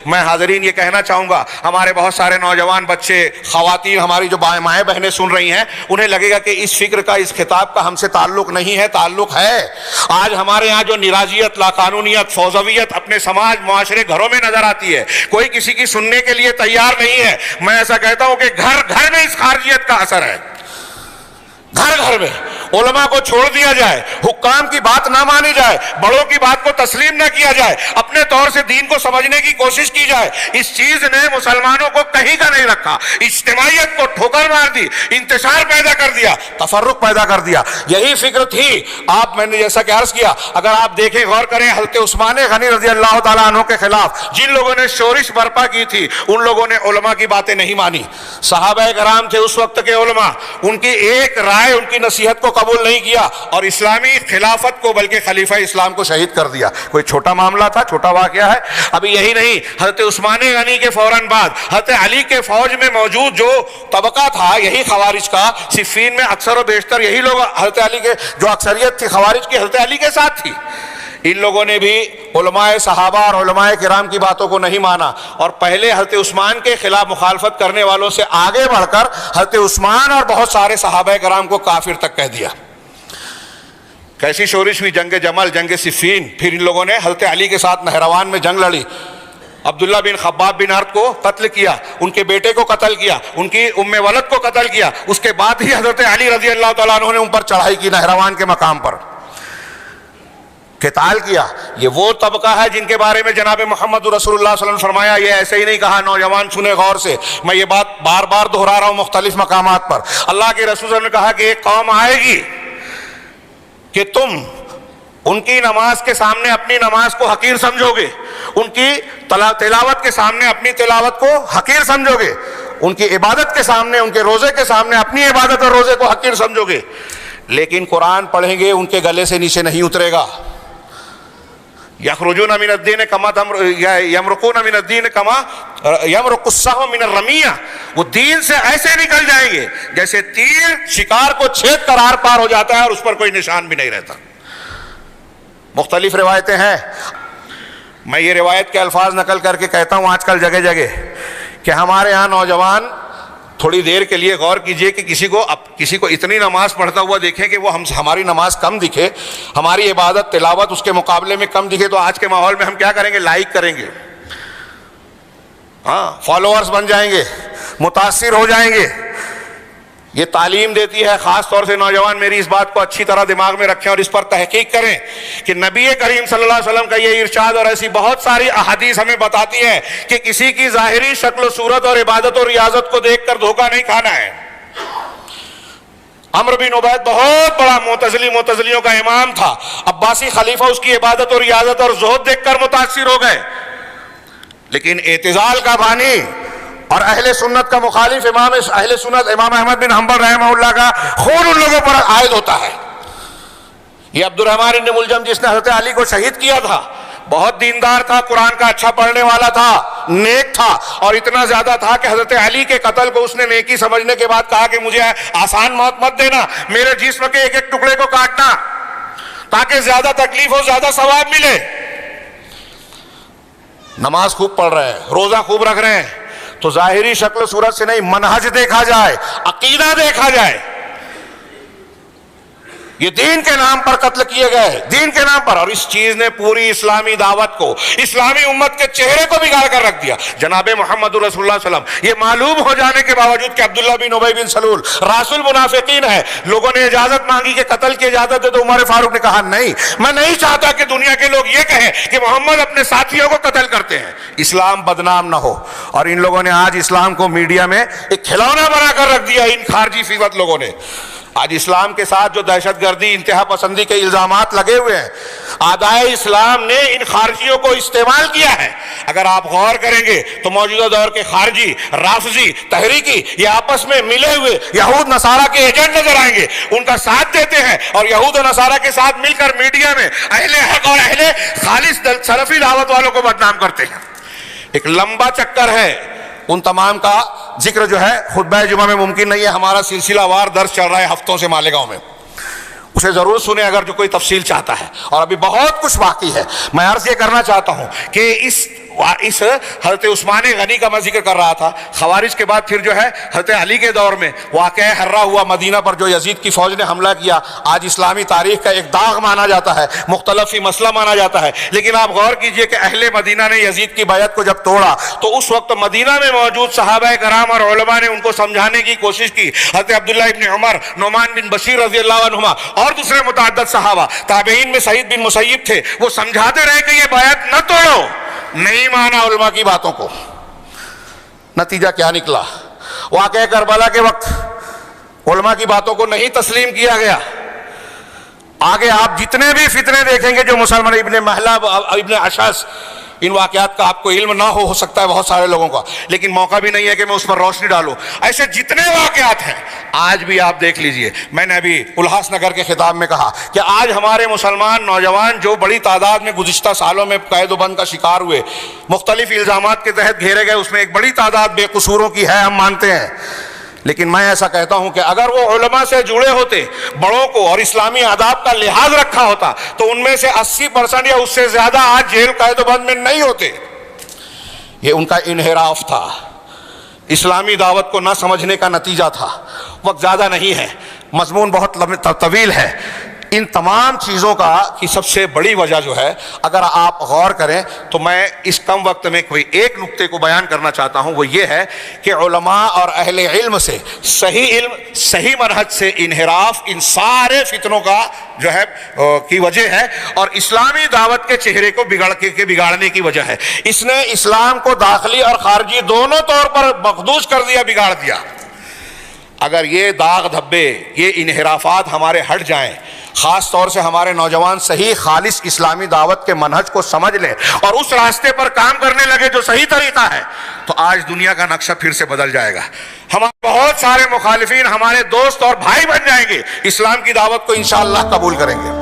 میں حاضرین یہ کہنا چاہوں گا، ہمارے بہت سارے نوجوان بچے، خواتین، ہماری جو مائیں بہنیں سن رہی ہیں، انہیں لگے گا کہ اس فکر کا، اس خطاب کا ہم سے تعلق نہیں ہے۔ تعلق ہے۔ آج ہمارے یہاں جو نراضیت، لاقانونیت، فوضویت اپنے سماج، معاشرے، گھروں میں نظر آتی ہے، کوئی کسی کی سننے کے لیے تیار نہیں ہے۔ میں ایسا کہتا ہوں کہ گھر گھر میں اس خارجیت کا اثر ہے، گھر گھر میں علماء کو چھوڑ دیا جائے، حکام کی بات نہ مانی جائے، بڑوں کی بات کو تسلیم نہ کیا جائے، اپنے طور سے دین کو سمجھنے کی کوشش کی جائے۔ اس چیز نے مسلمانوں کو کہیں کا نہیں رکھا، اجتماعیت کو ٹھوکر مار دی، انتشار پیدا کر دیا، تفرق پیدا کر دیا۔ یہی فکر تھی، میں نے جیسا کہ عرض کیا، اگر آپ دیکھیں، غور کریں، حضرت عثمان غنی رضی اللہ تعالیٰ عنہ کے خلاف جن لوگوں نے شورش برپا کی تھی، ان لوگوں نے علماء کی باتیں نہیں مانی۔ صحابہ کرام تھے اس وقت کے علماء، ان کی ایک رائے، ان کی نصیحت کو قبول نہیں کیا، اور اسلامی خلافت کو بلکہ خلیفہ اسلام کو شہید کر دیا۔ کوئی چھوٹا معاملہ تھا، چھوٹا واقعہ ہے؟ ابھی یہی نہیں، حضرت عثمان غنی کے فوراً بعد حضرت علی کے فوج میں موجود جو طبقہ تھا، یہی خوارج کا، صفین میں اکثر و بیشتر یہی لوگ، حضرت علی کے جو اکثریت تھی خوارج کی، حضرت علی کے ساتھ تھی۔ ان لوگوں نے بھی علماء صحابہ اور علماء کرام کی باتوں کو نہیں مانا، اور پہلے حضرت عثمان کے خلاف مخالفت کرنے والوں سے آگے بڑھ کر حضرت عثمان اور بہت سارے صحابہ کرام کو کافر تک کہہ دیا۔ کیسی شورش ہوئی، جنگ جمل، جنگ صفین۔ پھر ان لوگوں نے حضرت علی کے ساتھ نہروان میں جنگ لڑی، عبداللہ بن خباب بن ارد کو قتل کیا، ان کے بیٹے کو قتل کیا، ان کی ام ولد کو قتل کیا۔ اس کے بعد ہی حضرت علی رضی اللہ تعالیٰ عنہ نے ان پر چڑھائی کی، نہروان کے مقام پر قتال کیا۔ یہ وہ طبقہ ہے جن کے بارے میں جناب محمد رسول اللہ صلی اللہ علیہ وسلم نے فرمایا، یہ ایسے ہی نہیں کہا، نوجوان سنیں غور سے، میں یہ بات بار بار دہرا رہا ہوں مختلف مقامات پر۔ اللہ کے رسول صلی اللہ علیہ وسلم نے کہا کہ ایک قوم آئے گی کہ تم ان کی نماز کے سامنے اپنی نماز کو حقیر سمجھو گے، ان کی تلاوت کے سامنے اپنی تلاوت کو حقیر سمجھو گے، ان کی عبادت کے سامنے، ان کے روزے کے سامنے اپنی عبادت اور روزے کو حقیر سمجھو گے، لیکن قرآن پڑھیں گے ان کے گلے سے نیچے نہیں اترے گا۔ یخرجون من الدین کما یمرقون من الدین کما یمرق السهم من الرمیہ، وہ دین سے ایسے نکل جائیں گے جیسے تیر شکار کو چھید کر آر پار ہو جاتا ہے اور اس پر کوئی نشان بھی نہیں رہتا۔ مختلف روایتیں ہیں، میں یہ روایت کے الفاظ نقل کر کے کہتا ہوں آج کل جگہ جگہ کہ ہمارے ہاں نوجوان تھوڑی دیر کے لیے غور کیجئے کہ کسی کو اتنی نماز پڑھتا ہوا دیکھیں کہ وہ ہماری نماز کم دکھے، ہماری عبادت تلاوت اس کے مقابلے میں کم دکھے، تو آج کے ماحول میں ہم کیا کریں گے؟ لائک کریں گے، ہاں، فالوورز بن جائیں گے، متاثر ہو جائیں گے۔ یہ تعلیم دیتی ہے، خاص طور سے نوجوان میری اس بات کو اچھی طرح دماغ میں رکھیں اور اس پر تحقیق کریں کہ نبی کریم صلی اللہ علیہ وسلم کا یہ ارشاد اور ایسی بہت ساری احادیث ہمیں بتاتی ہے کہ کسی کی ظاہری شکل و صورت اور عبادت اور ریاضت کو دیکھ کر دھوکہ نہیں کھانا ہے۔ عمرو بن عبید بہت بڑا معتزلیوں کا امام تھا، عباسی خلیفہ اس کی عبادت اور ریاضت اور زہد دیکھ کر متاثر ہو گئے، لیکن اعتزال کا بانی اور اہل سنت کا مخالف امام اہل سنت امام احمد بن حنبل رحمہ اللہ کا خون ان لوگوں پر عائد ہوتا ہے۔ یہ عبد الرحمن بن ملجم جس نے حضرت علی کو شہید کیا تھا، بہت دیندار تھا، قرآن کا اچھا پڑھنے والا تھا، نیک تھا، اور اتنا زیادہ تھا کہ حضرت علی کے قتل کو اس نے نیکی سمجھنے کے بعد کہا کہ مجھے آسان موت مت دینا، میرے جسم کے ایک ایک ٹکڑے کو کاٹنا تاکہ زیادہ تکلیف ہو، زیادہ ثواب ملے۔ نماز خوب پڑھ رہے ہیں، روزہ خوب رکھ رہے ہیں، تو ظاہری شکل و صورت سے نہیں، منہج دیکھا جائے، عقیدہ دیکھا جائے۔ یہ دین کے نام پر قتل کیے گئے، دین کے نام پر، اور اس چیز نے پوری اسلامی دعوت کو، اسلامی امت کے چہرے کو بگاڑ کر رکھ دیا۔ جناب محمد رسول اللہ صلی اللہ علیہ وسلم یہ معلوم ہو جانے کے باوجود کہ عبداللہ بن ابی بن سلول راس المنافقین ہے، لوگوں نے اجازت مانگی کہ قتل کی اجازت دے، تو عمر فاروق نے کہا نہیں، میں نہیں چاہتا کہ دنیا کے لوگ یہ کہیں کہ محمد اپنے ساتھیوں کو قتل کرتے ہیں، اسلام بدنام نہ ہو۔ اور ان لوگوں نے آج اسلام کو میڈیا میں ایک کھلونا بنا کر رکھ دیا، ان خارجی فیوت لوگوں نے۔ آج اسلام کے ساتھ جو دہشت گردی، انتہا پسندی کے الزامات لگے ہوئے ہیں، اعدائے اسلام نے ان خارجیوں کو استعمال کیا ہے۔ اگر آپ غور کریں گے تو موجودہ دور کے خارجی، رافضی، تحریکی، یہ آپس میں ملے ہوئے یہود نصارہ کے ایجنٹ نظر آئیں گے، ان کا ساتھ دیتے ہیں، اور یہود و نصارہ کے ساتھ مل کر میڈیا میں اہل حق اور اہل خالص سلفی دعوت والوں کو بدنام کرتے ہیں۔ ایک لمبا چکر ہے، ان تمام کا ذکر جو ہے خطبہ جمعہ میں ممکن نہیں ہے، ہمارا سلسلہ وار درس چل رہا ہے ہفتوں سے مالیگاؤں میں، اسے ضرور سنیں اگر جو کوئی تفصیل چاہتا ہے، اور ابھی بہت کچھ باقی ہے۔ میں عرض یہ کرنا چاہتا ہوں کہ اس اس حضرت عثمان غنی کا میں ذکر کر رہا تھا، خوارج کے بعد پھر جو ہے حضرت علی کے دور میں واقعہ حرہ ہوا مدینہ پر، جو یزید کی فوج نے حملہ کیا، آج اسلامی تاریخ کا ایک داغ مانا جاتا ہے، مختلف فی مسئلہ مانا جاتا ہے۔ لیکن آپ غور کیجئے کہ اہل مدینہ نے یزید کی بیعت کو جب توڑا تو اس وقت مدینہ میں موجود صحابہ کرام اور علماء نے ان کو سمجھانے کی کوشش کی۔ حضرت عبداللہ ابن عمر، نعمان بن بشیر رضی اللہ عنہما اور دوسرے متعدد صحابہ، تابعین میں سعید بن مسیب تھے، وہ سمجھاتے رہے کہ یہ بیعت نہ توڑو، نہیں مانا علماء کی باتوں کو۔ نتیجہ کیا نکلا؟ واقعہ کربلا کے وقت علماء کی باتوں کو نہیں تسلیم کیا گیا۔ آگے آپ جتنے بھی فتنے دیکھیں گے جو مسلمان، ابن محلب، ابن اشعث، ان واقعات کا آپ کو علم نہ ہو سکتا ہے بہت سارے لوگوں کا، لیکن موقع بھی نہیں ہے کہ میں اس پر روشنی ڈالوں۔ ایسے جتنے واقعات ہیں آج بھی آپ دیکھ لیجئے۔ میں نے ابھی الحاص نگر کے خطاب میں کہا کہ آج ہمارے مسلمان نوجوان جو بڑی تعداد میں گزشتہ سالوں میں قید و بند کا شکار ہوئے، مختلف الزامات کے تحت گھیرے گئے، اس میں ایک بڑی تعداد بے قصوروں کی ہے، ہم مانتے ہیں، لیکن میں ایسا کہتا ہوں کہ اگر وہ علماء سے جڑے ہوتے، بڑوں کو اور اسلامی آداب کا لحاظ رکھا ہوتا، تو ان میں سے 80% یا اس سے زیادہ آج جیل قید و بند میں نہیں ہوتے۔ یہ ان کا انحراف تھا، اسلامی دعوت کو نہ سمجھنے کا نتیجہ تھا۔ وقت زیادہ نہیں ہے، مضمون بہت طویل ہے۔ ان تمام چیزوں کی سب سے بڑی وجہ جو ہے، اگر آپ غور کریں تو میں اس کم وقت میں کوئی ایک نقطے کو بیان کرنا چاہتا ہوں، وہ یہ ہے کہ علماء اور اہل علم سے، صحیح علم، صحیح منہج سے انحراف ان سارے فتنوں کا جو ہے کی وجہ ہے، اور اسلامی دعوت کے چہرے کو بگاڑنے کی وجہ ہے۔ اس نے اسلام کو داخلی اور خارجی دونوں طور پر مخدوش کر دیا، بگاڑ دیا۔ اگر یہ داغ دھبے، یہ انحرافات ہمارے ہٹ جائیں، خاص طور سے ہمارے نوجوان صحیح خالص اسلامی دعوت کے منہج کو سمجھ لیں اور اس راستے پر کام کرنے لگے جو صحیح طریقہ ہے، تو آج دنیا کا نقشہ پھر سے بدل جائے گا۔ ہمارے بہت سارے مخالفین ہمارے دوست اور بھائی بن جائیں گے، اسلام کی دعوت کو انشاءاللہ قبول کریں گے۔